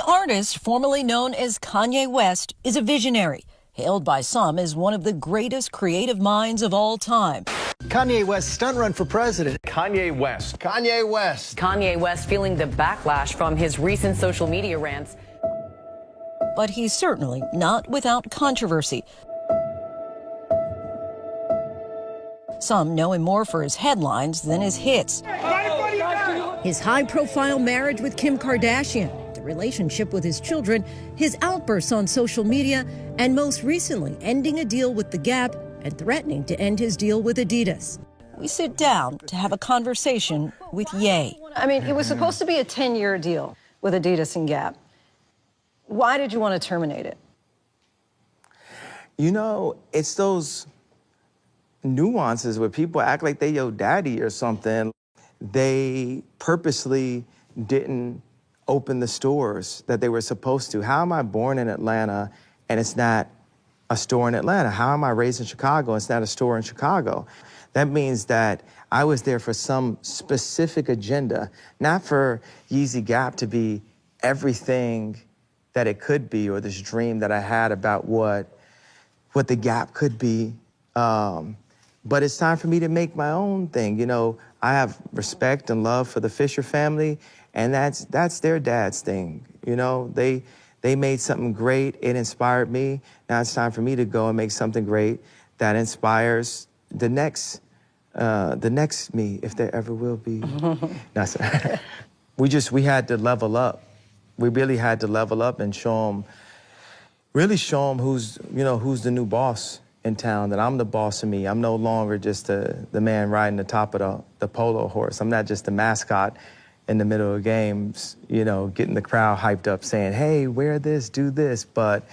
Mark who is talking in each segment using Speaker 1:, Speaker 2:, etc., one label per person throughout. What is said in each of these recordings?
Speaker 1: artist, formerly known as Kanye West, is a visionary, hailed by some as one of the greatest creative minds of all time.
Speaker 2: Kanye West stunt run for president.
Speaker 3: Kanye West.
Speaker 4: Kanye West.
Speaker 5: Kanye West feeling the backlash from his recent social media rants.
Speaker 1: But he's certainly not without controversy. Some know him more for his headlines than his hits. His high-profile marriage with Kim Kardashian, the relationship with his children, his outbursts on social media, and most recently ending a deal with The Gap and threatening to end his deal with Adidas. We sit down to have a conversation with Ye.
Speaker 6: I mean, it was supposed to be a 10-year deal with Adidas and Gap. Why did you want to terminate it?
Speaker 7: You know, it's those nuances where people act like they your daddy or something. They purposely didn't open the stores that they were supposed to. How am I born in Atlanta and it's not a store in Atlanta? How am I raised in Chicago and it's not a store in Chicago? That means that I was there for some specific agenda, not for Yeezy Gap to be everything that it could be, or this dream that I had about what the Gap could be. But it's time for me to make my own thing. You know, I have respect and love for the Fisher family, and that's their dad's thing. You know, they made something great. It inspired me. Now it's time for me to go and make something great that inspires the next me, if there ever will be. We had to level up. We really had to level up and really show them who's the new boss in town, that I'm the boss of me. I'm no longer just the man riding the top of the polo horse. I'm not just the mascot in the middle of games, you know, getting the crowd hyped up saying, hey, wear this, do this. But,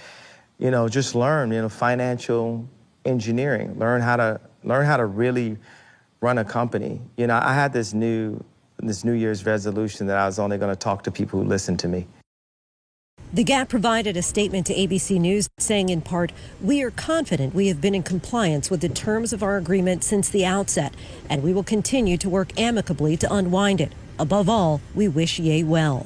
Speaker 7: you know, just learn, financial engineering, learn how to really run a company. You know, I had this New Year's resolution that I was only going to talk to people who listen to me.
Speaker 1: The Gap provided a statement to ABC News saying in part, "We are confident we have been in compliance with the terms of our agreement since the outset, and we will continue to work amicably to unwind it. Above all, we wish Ye well."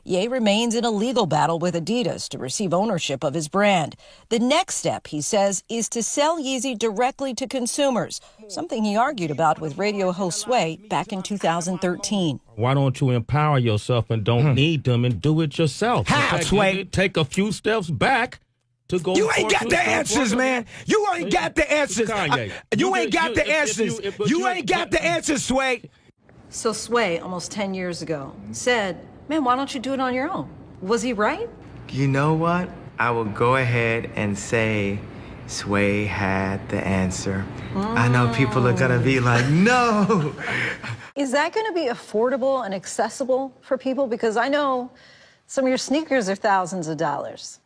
Speaker 1: Ye remains in a legal battle with Adidas to receive ownership of his brand. The next step, he says, is to sell Yeezy directly to consumers, something he argued about with radio host Sway back in 2013.
Speaker 8: Why don't you empower yourself and don't need them and do it yourself?
Speaker 9: How, Sway?
Speaker 8: Take a few steps back to go.
Speaker 9: You ain't got the answers, man. You ain't got the answers. You ain't got the answers. You ain't got the answers, Sway.
Speaker 6: So Sway, almost 10 years ago, said, man, why don't you do it on your own? Was he right?
Speaker 7: You know what? I will go ahead and say Sway had the answer. I know people are gonna be like, no.
Speaker 6: Is that going to be affordable and accessible for people? Because I know some of your sneakers are thousands of dollars.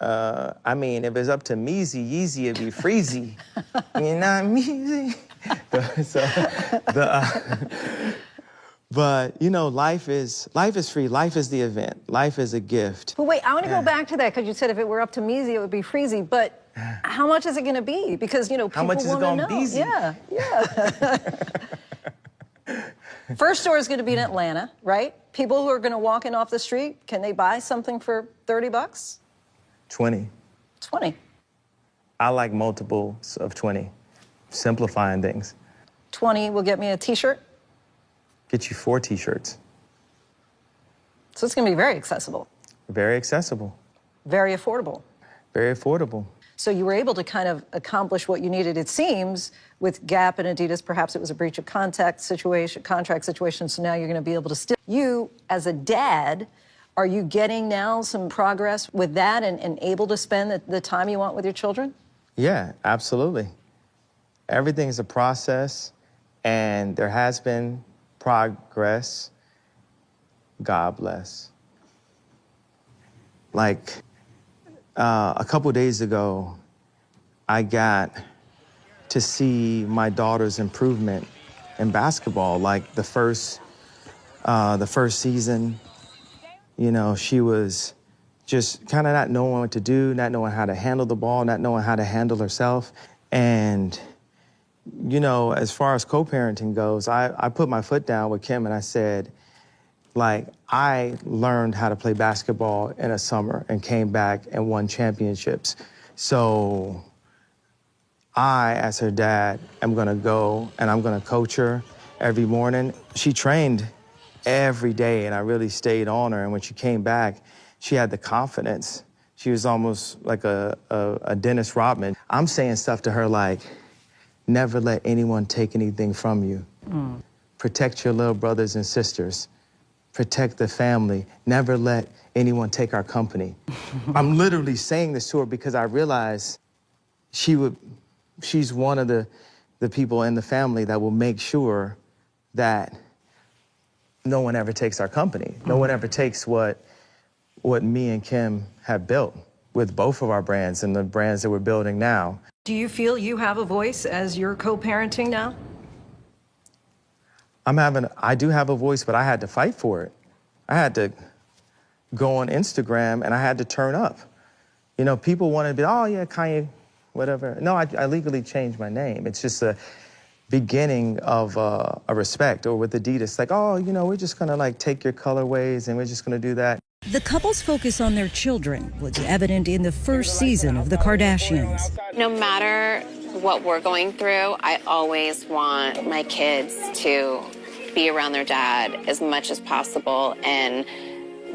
Speaker 7: I mean, if it's up to Meezy, Yeezy, it'd be freezy. You know, Meezy. But, you know, life is free. Life is the event. Life is a gift.
Speaker 6: But wait, I want to go back to that, because you said if it were up to Meezy, it would be freezy. But how much is it going to be? Because, you know, people want to know.
Speaker 7: How much is it going to be?
Speaker 6: Yeah. First store is going to be in Atlanta, right? People who are going to walk in off the street, can they buy something for $30?
Speaker 7: 20.
Speaker 6: 20.
Speaker 7: I like multiples of 20. Simplifying things.
Speaker 6: 20 will get me a T-shirt?
Speaker 7: Get you 4 T-shirts.
Speaker 6: So it's going to be very accessible.
Speaker 7: Very accessible.
Speaker 6: Very affordable.
Speaker 7: Very affordable.
Speaker 6: So you were able to kind of accomplish what you needed, it seems, with Gap and Adidas. Perhaps it was a breach of contract situation, so now you're going to be able to still... You, as a dad, are you getting now some progress with that and able to spend the time you want with your children?
Speaker 7: Yeah, absolutely. Everything's a process, and there has been progress. God bless. Like, a couple days ago, I got to see my daughter's improvement in basketball. Like the first season, you know, she was just kind of not knowing what to do, not knowing how to handle the ball, not knowing how to handle herself. And, you know, as far as co-parenting goes, I put my foot down with Kim and I said, Like, I learned how to play basketball in a summer and came back and won championships. So I, as her dad, am gonna go and I'm gonna coach her every morning. She trained every day and I really stayed on her. And when she came back, she had the confidence. She was almost like a Dennis Rodman. I'm saying stuff to her like, never let anyone take anything from you. Protect your little brothers and sisters. Protect the family. Never let anyone take our company. I'm literally saying this to her because I realize she's one of the people in the family that will make sure that no one ever takes our company. No one ever takes what me and Kim have built with both of our brands and the brands that we're building now.
Speaker 6: Do you feel you have a voice as you're co-parenting now?
Speaker 7: I do have a voice, but I had to fight for it. I had to go on Instagram and I had to turn up. You know, people want to be, oh yeah, Kanye, whatever. No, I legally changed my name. It's just a beginning of a respect. Or with Adidas, like, oh, you know, we're just gonna like take your colorways and we're just gonna do that.
Speaker 3: The couple's focus on their children was evident in the first season of The Kardashians.
Speaker 4: No matter what we're going through, I always want my kids to be around their dad as much as possible and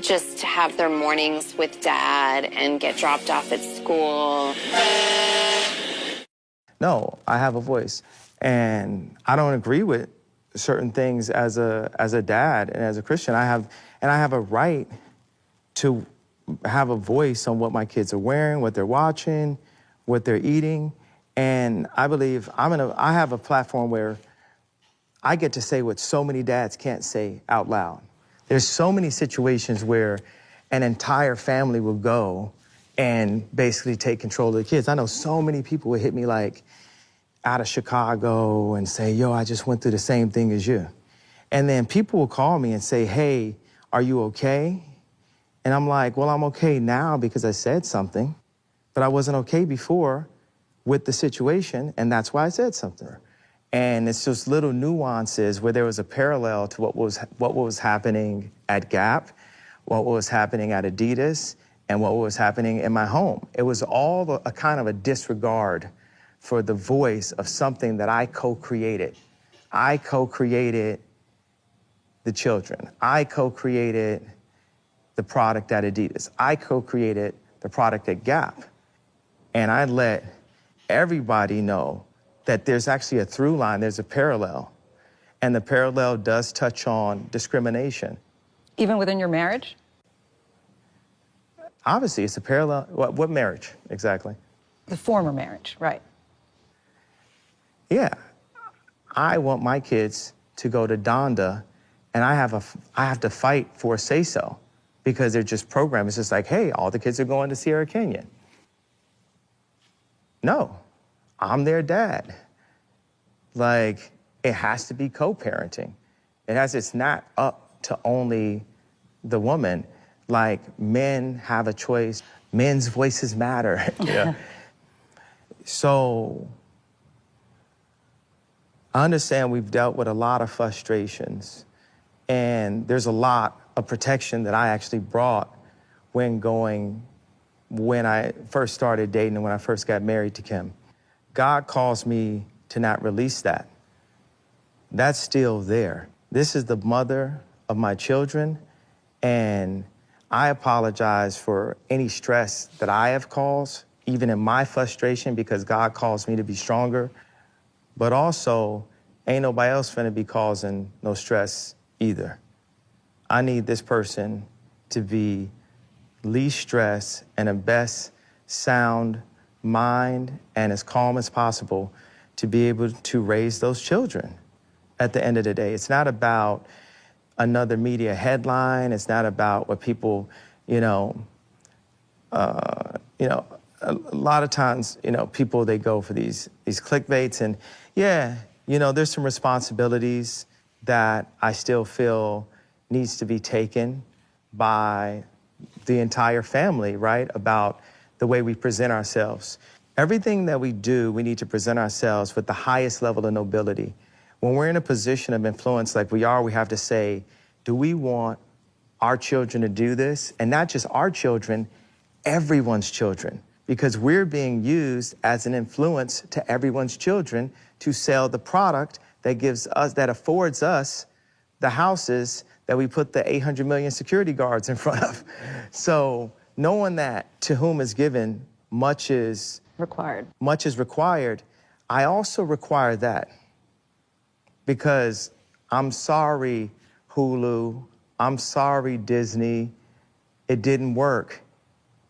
Speaker 4: just to have their mornings with dad and get dropped off at school.
Speaker 7: No, I have a voice. And I don't agree with certain things as a dad and as a Christian. I have a right to have a voice on what my kids are wearing, what they're watching, what they're eating. And I believe I have a platform where I get to say what so many dads can't say out loud. There's so many situations where an entire family will go and basically take control of the kids. I know so many people would hit me like out of Chicago and say, yo, I just went through the same thing as you. And then people will call me and say, hey, are you okay? And I'm like, well, I'm okay now because I said something, but I wasn't okay before with the situation, and that's why I said something. And it's just little nuances where there was a parallel to what was happening at Gap, what was happening at Adidas, and what was happening in my home. It was all a kind of a disregard for the voice of something that I co-created. I co-created the children. I co-created the product at Adidas. I co-created the product at Gap. And I let everybody know that there's actually a through line, there's a parallel. And the parallel does touch on discrimination.
Speaker 6: Even within your marriage?
Speaker 7: Obviously, it's a parallel. What marriage, exactly?
Speaker 6: The former marriage, right.
Speaker 7: Yeah. I want my kids to go to Donda, and I have to fight for a say-so because they're just programmed. It's just like, hey, all the kids are going to Sierra Canyon. No. I'm their dad. Like, it has to be co-parenting. It's not up to only the woman. Like, men have a choice. Men's voices matter. Yeah. So, I understand we've dealt with a lot of frustrations, and there's a lot of protection that I actually brought when I first started dating and when I first got married to Kim. God calls me to not release that. That's still there. This is the mother of my children, and I apologize for any stress that I have caused, even in my frustration, because God calls me to be stronger. But also, ain't nobody else finna be causing no stress either. I need this person to be least stress and the best sound mind and as calm as possible to be able to raise those children at the end of the day. It's not about another media headline. It's not about what people, a lot of times, people, they go for these clickbaits, and yeah, there's some responsibilities that I still feel needs to be taken by the entire family, right? About the way we present ourselves. Everything that we do, we need to present ourselves with the highest level of nobility. When we're in a position of influence like we are, we have to say, do we want our children to do this, and not just our children, everyone's children, because we're being used as an influence to everyone's children to sell the product that affords us the houses that we put the 800 million security guards in front of. So knowing that to whom is given, much is required. I also require that because I'm sorry, Hulu, I'm sorry, Disney, it didn't work.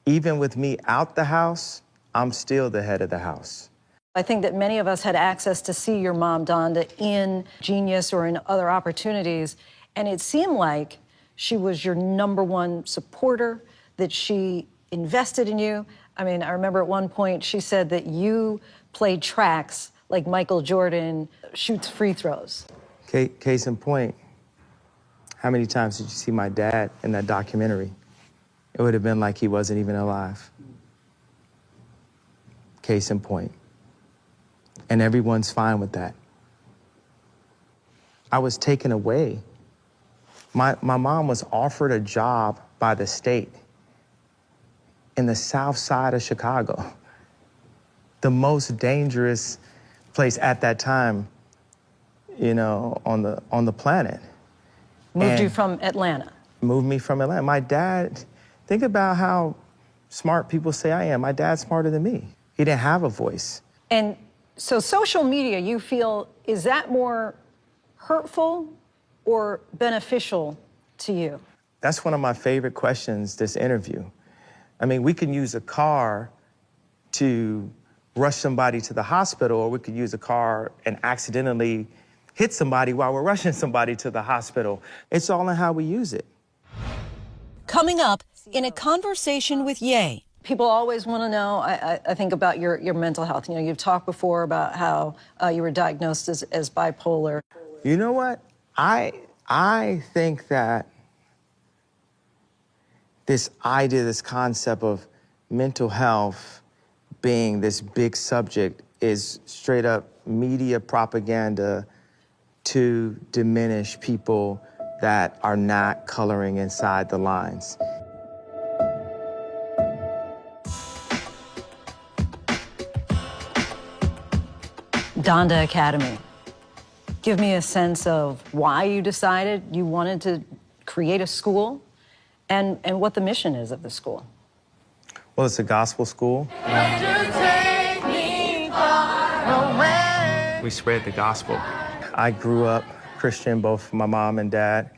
Speaker 7: Even with me out the house, I'm still the head of the house.
Speaker 6: I think that many of us had access to see your mom, Donda, in Genius or in other opportunities, and it seemed like she was your #1 supporter, that she invested in you. I mean, I remember at one point she said that you played tracks like Michael Jordan shoots free throws.
Speaker 7: Case in point, how many times did you see my dad in that documentary? It would have been like he wasn't even alive. Case in point. And everyone's fine with that. I was taken away. My mom was offered a job by the state in the south side of Chicago, the most dangerous place at that time, you know, on the planet.
Speaker 6: Moved you from Atlanta?
Speaker 7: Moved me from Atlanta. My dad, think about how smart people say I am. My dad's smarter than me. He didn't have a voice.
Speaker 6: And so social media, you feel, is that more hurtful or beneficial to you?
Speaker 7: That's one of my favorite questions this interview. I mean, we can use a car to rush somebody to the hospital, or we could use a car and accidentally hit somebody while we're rushing somebody to the hospital. It's all in how we use it.
Speaker 3: Coming up in a conversation with Ye.
Speaker 6: People always want to know, I think, about your mental health. You know, you've talked before about how you were diagnosed as bipolar.
Speaker 7: You know what? I think that this idea, this concept of mental health being this big subject is straight up media propaganda to diminish people that are not coloring inside the lines.
Speaker 6: Donda Academy. Give me a sense of why you decided you wanted to create a school and what the mission is of the school.
Speaker 7: Well, it's a gospel school. We spread the gospel. I grew up Christian. Both my mom and dad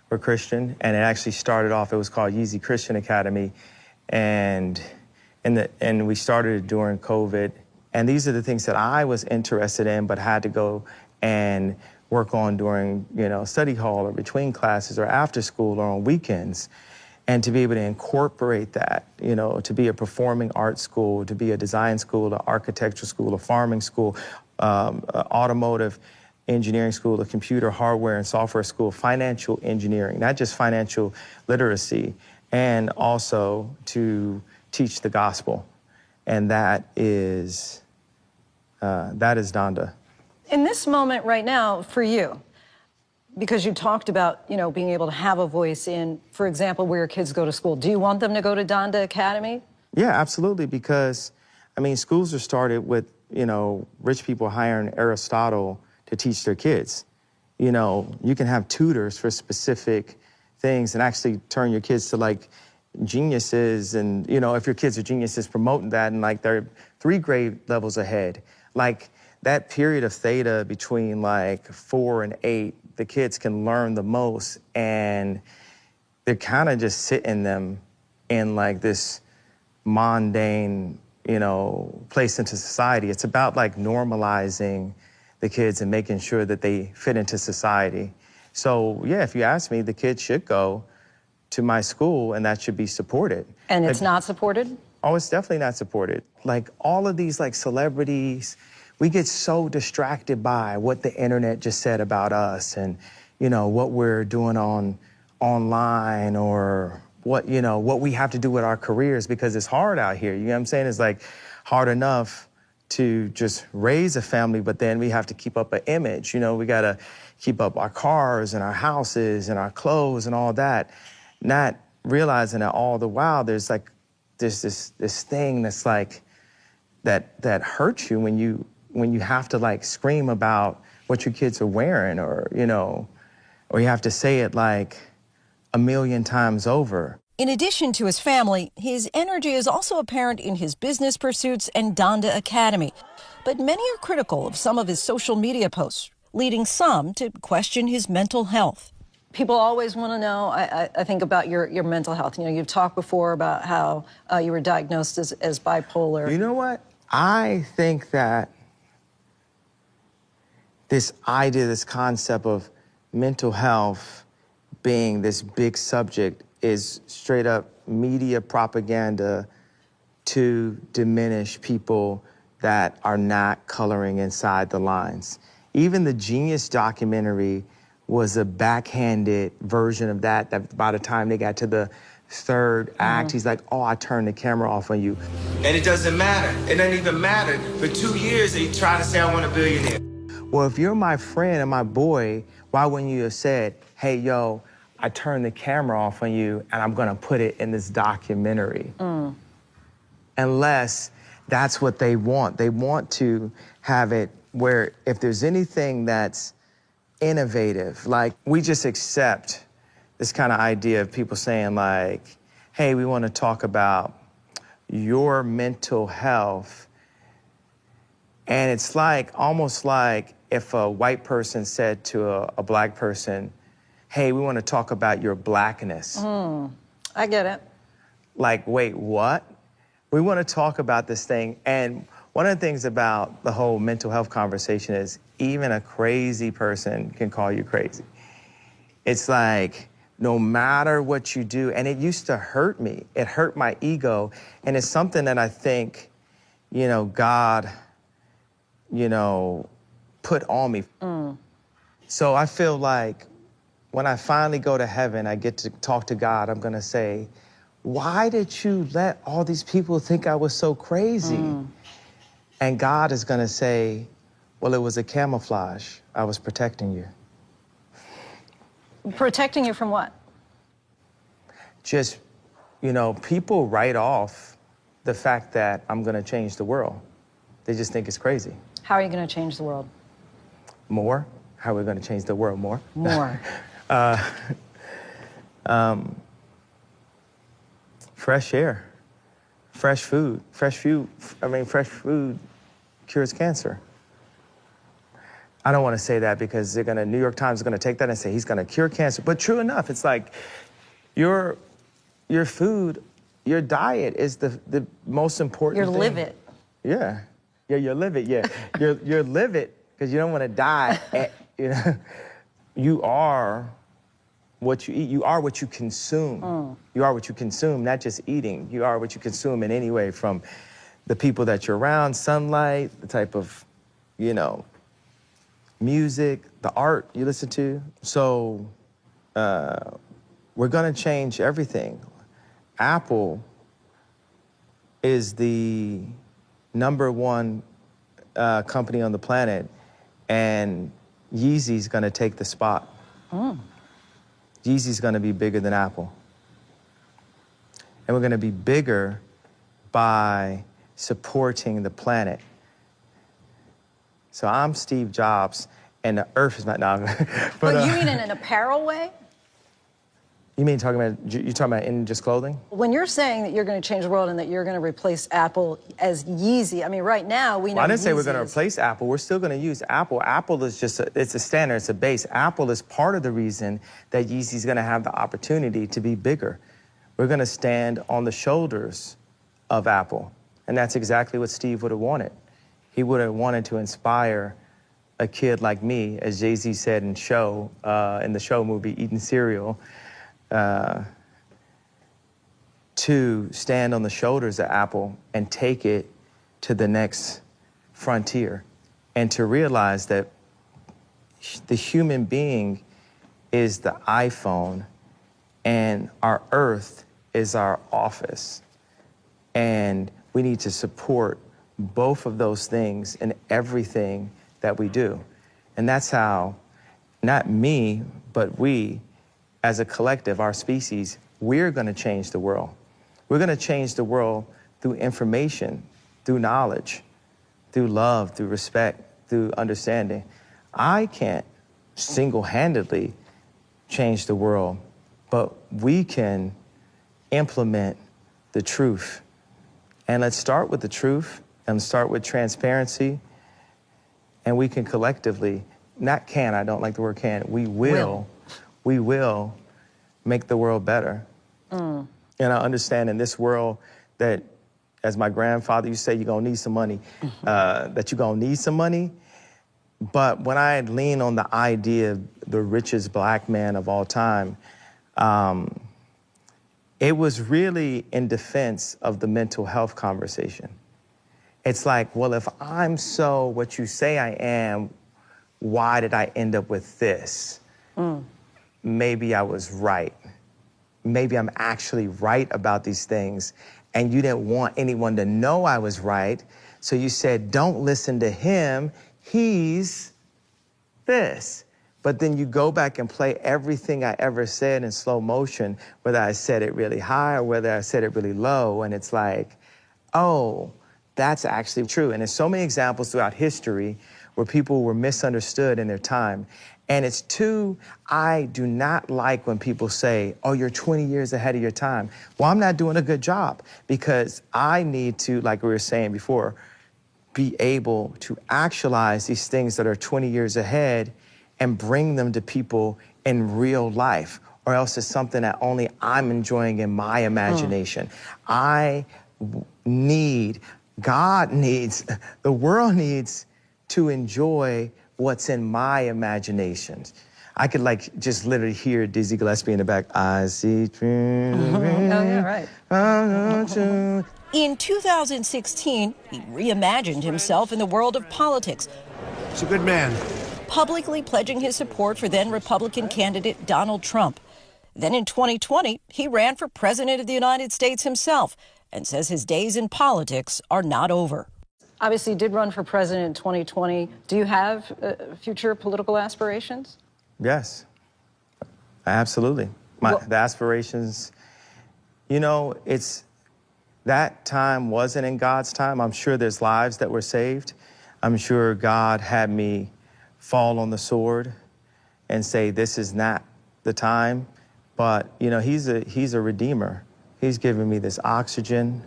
Speaker 7: were Christian, and it actually started off, it was called Yeezy Christian Academy, and we started it during COVID. And these are the things that I was interested in, but had to go and work on during, you know, study hall or between classes or after school or on weekends. And to be able to incorporate that, you know, to be a performing arts school, to be a design school, an architecture school, a farming school, automotive engineering school, a computer, hardware, and software school, financial engineering, not just financial literacy, and also to teach the gospel. And that is Donda.
Speaker 6: In this moment right now, for you, because you talked about, you know, being able to have a voice in, for example, where your kids go to school, do you want them to go to Donda Academy?
Speaker 7: Yeah, absolutely, because, I mean, schools are started with, you know, rich people hiring Aristotle to teach their kids. You know, you can have tutors for specific things and actually turn your kids to, like, geniuses, and, you know, if your kids are geniuses, promoting that, and, like, they're 3 grade levels ahead. Like, that period of theta between, like, 4 and 8, the kids can learn the most, and they're kind of just sitting them in, like, this mundane, you know, place into society. It's about, like, normalizing the kids and making sure that they fit into society. So, yeah, if you ask me, the kids should go to my school, and that should be supported.
Speaker 6: And it's not supported?
Speaker 7: Oh, it's definitely not supported. Like, all of these, like, celebrities, we get so distracted by what the internet just said about us, and, you know, what we're doing online, or what, you know, what we have to do with our careers, because it's hard out here. You know what I'm saying? It's, like, hard enough to just raise a family, but then we have to keep up an image. You know, we gotta keep up our cars and our houses and our clothes and all that. not realizing that all the while there's this thing that's like that hurts you when you have to like scream about what your kids are wearing, or or you have to say it like a million times over.
Speaker 3: In addition to his family, his energy is also apparent in his business pursuits and Donda Academy. But many are critical of some of his social media posts, leading some to question his mental health.
Speaker 6: People always want to know, I think, about your mental health. You've talked before about how you were diagnosed as bipolar.
Speaker 7: You know what? I think that this idea, this concept of mental health being this big subject is straight up media propaganda to diminish people that are not coloring inside the lines. Even the Genius documentary was a backhanded version of that by the time they got to the third act, he's like, oh, I turned the camera off on you. And it doesn't matter. It doesn't even matter. For 2 years, they try to say I want a billionaire. Well, if you're my friend and my boy, why wouldn't you have said, hey, yo, I turned the camera off on you and I'm gonna put it in this documentary? Unless that's what they want. They want to have it where if there's anything that's innovative, like we just accept this kind of idea of people saying like, hey, we want to talk about your mental health. And it's like, almost like if a white person said to a black person, hey, we want to talk about your blackness.
Speaker 6: I get it.
Speaker 7: Like, wait, what? We want to talk about this thing. And one of the things about the whole mental health conversation is even a crazy person can call you crazy. It's like, no matter what you do, and it used to hurt me. It hurt my ego. And it's something that I think, God, put on me. So I feel like when I finally go to heaven, I get to talk to God, I'm gonna say, why did you let all these people think I was so crazy? And God is gonna say, well, it was a camouflage. I was protecting you.
Speaker 6: Protecting you from what?
Speaker 7: Just, people write off the fact that I'm gonna change the world. They just think it's crazy.
Speaker 6: How are you gonna change the world?
Speaker 7: More? How are we gonna change the world more?
Speaker 6: More.
Speaker 7: Fresh air, fresh food. Fresh food cures cancer. I don't want to say that because New York Times is gonna take that and say he's gonna cure cancer. But true enough, it's like your food, your diet is the most important thing.
Speaker 6: Your live it.
Speaker 7: Yeah, you live it, yeah. you're live it because you don't want to die. You are what you eat. You are what you consume. You are what you consume, not just eating. You are what you consume in any way, from the people that you're around, sunlight, the type of, music, the art you listen to. So we're gonna change everything. Apple is the #1 company on the planet, and Yeezy's gonna take the spot. Yeezy's gonna be bigger than Apple. And we're gonna be bigger by supporting the planet. So I'm Steve Jobs, and the earth is my, no.
Speaker 6: But you mean in an apparel way?
Speaker 7: You talking about in just clothing?
Speaker 6: When you're saying that you're going to change the world and that you're going to replace Apple as Yeezy, I mean, right now we know.
Speaker 7: Well, I didn't say we're
Speaker 6: Yeezy
Speaker 7: going to replace Apple. We're still going to use Apple. Apple is just it's a standard, it's a base. Apple is part of the reason that Yeezy's going to have the opportunity to be bigger. We're going to stand on the shoulders of Apple, and that's exactly what Steve would have wanted. He would have wanted to inspire a kid like me, as Jay-Z said in the show movie Eating Cereal, to stand on the shoulders of Apple and take it to the next frontier, and to realize that the human being is the iPhone and our earth is our office. And we need to support both of those things in everything that we do. And that's how, not me, but we, as a collective, our species, we're going to change the world. We're going to change the world through information, through knowledge, through love, through respect, through understanding. I can't single-handedly change the world, but we can implement the truth. And let's start with the truth and start with transparency, and we can collectively, not can, I don't like the word can, we will make the world better. And I understand in this world that, as my grandfather used to say, you're gonna need some money, that you're gonna need some money. But when I lean on the idea of the richest black man of all time, it was really in defense of the mental health conversation. It's like, well, if I'm so what you say I am, why did I end up with this? Maybe I was right. Maybe I'm actually right about these things, and you didn't want anyone to know I was right, so you said, don't listen to him, he's this. But then you go back and play everything I ever said in slow motion, whether I said it really high or whether I said it really low, and it's like, oh, that's actually true. And there's so many examples throughout history where people were misunderstood in their time. And it's I do not like when people say, oh, you're 20 years ahead of your time. Well, I'm not doing a good job because I need to, like we were saying before, be able to actualize these things that are 20 years ahead and bring them to people in real life, or else it's something that only I'm enjoying in my imagination. God needs, the world needs to enjoy what's in my imagination. I could just literally hear Dizzy Gillespie in the back. I see dreams.
Speaker 6: Oh, yeah, right.
Speaker 3: In 2016, he reimagined himself in the world of politics.
Speaker 9: He's a good man.
Speaker 3: Publicly pledging his support for then Republican candidate Donald Trump. Then in 2020, he ran for president of the United States himself and says his days in politics are not over.
Speaker 6: Obviously, you did run for president in 2020. Do you have future political aspirations?
Speaker 7: Yes, absolutely. The aspirations, that time wasn't in God's time. I'm sure there's lives that were saved. I'm sure God had me fall on the sword and say, this is not the time. But, he's a redeemer. He's given me this oxygen.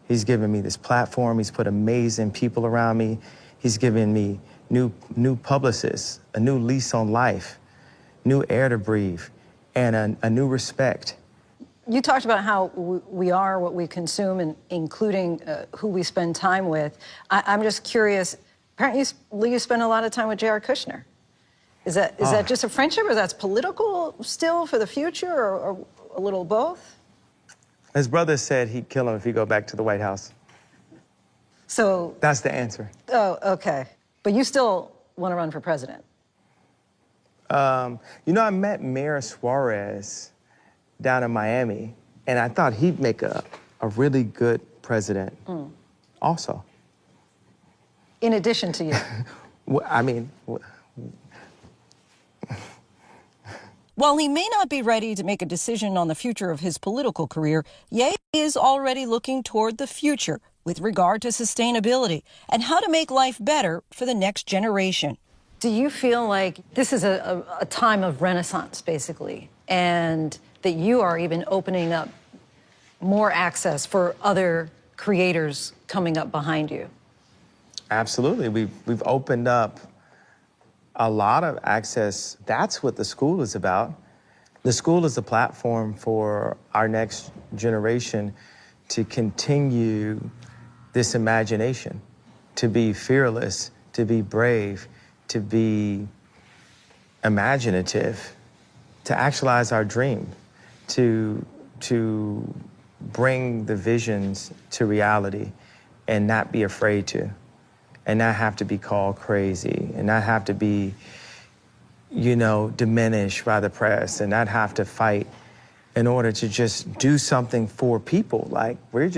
Speaker 7: He's given me this platform. He's put amazing people around me. He's given me new publicists, a new lease on life, new air to breathe, and a new respect.
Speaker 6: You talked about how we are what we consume, and including who we spend time with. I'm just curious, apparently you spend a lot of time with J.R. Kushner. Is that just a friendship, or that's political still for the future, or a little both?
Speaker 7: His brother said he'd kill him if he go back to the White House.
Speaker 6: So
Speaker 7: that's the answer.
Speaker 6: Oh, okay. But you still want to run for president?
Speaker 7: I met Mayor Suarez down in Miami, and I thought he'd make a really good president also.
Speaker 6: In addition to you?
Speaker 3: While he may not be ready to make a decision on the future of his political career, Ye is already looking toward the future with regard to sustainability and how to make life better for the next generation.
Speaker 6: Do you feel like this is a time of renaissance, basically, and that you are even opening up more access for other creators coming up behind you?
Speaker 7: Absolutely. We've opened up a lot of access. That's what the school is about. The school is a platform for our next generation to continue this imagination, to be fearless, to be brave, to be imaginative, to actualize our dream, to bring the visions to reality and not be afraid to, and not have to be called crazy, and not have to be, diminished by the press, and not have to fight in order to just do something for people. Like, we're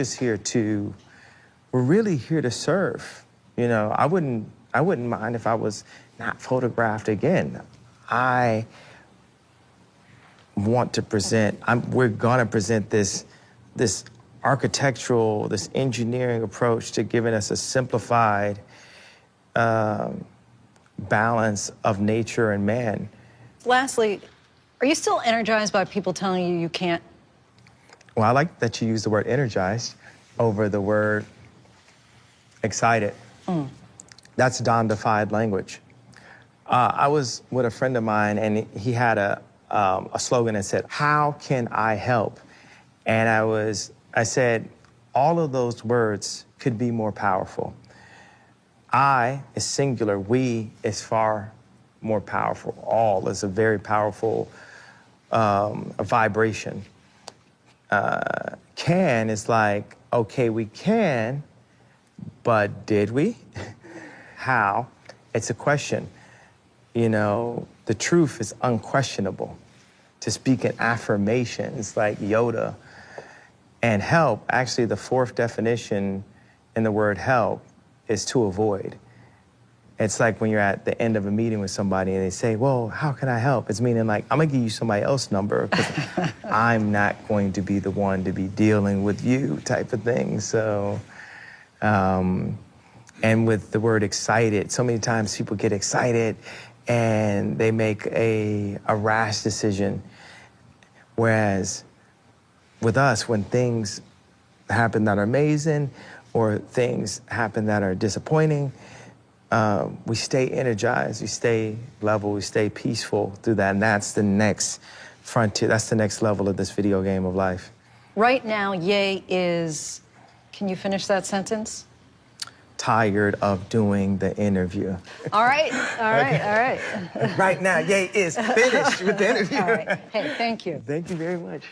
Speaker 7: really here to serve. I wouldn't mind if I was not photographed again. I want to present. We're gonna present this architectural, this engineering approach to giving us a simplified balance of nature and man.
Speaker 6: Lastly, are you still energized by people telling you you can't?
Speaker 7: Well, I like that you use the word energized over the word excited. That's Don-defied language. I was with a friend of mine, and he had a slogan that said, "How can I help?" And I said, all of those words could be more powerful. I is singular, we is far more powerful. All is a very powerful vibration. Can is like, okay, we can, but did we? How? It's a question. You know, the truth is unquestionable. To speak in affirmations like Yoda. And help, actually the fourth definition in the word help is to avoid. It's like when you're at the end of a meeting with somebody and they say, well, how can I help? It's meaning like, I'm gonna give you somebody else's number because I'm not going to be the one to be dealing with you type of thing. So, and with the word excited, so many times people get excited and they make a rash decision. Whereas with us, when things happen that are amazing or things happen that are disappointing, we stay energized, we stay level, we stay peaceful through that. And that's the next frontier, that's the next level of this video game of life.
Speaker 6: Right now, Ye is, can you finish that sentence?
Speaker 7: Tired of doing the interview.
Speaker 6: All right, all right, all right.
Speaker 7: Right now, Ye is finished with the interview.
Speaker 6: All right. Hey, thank you.
Speaker 7: Thank you very much.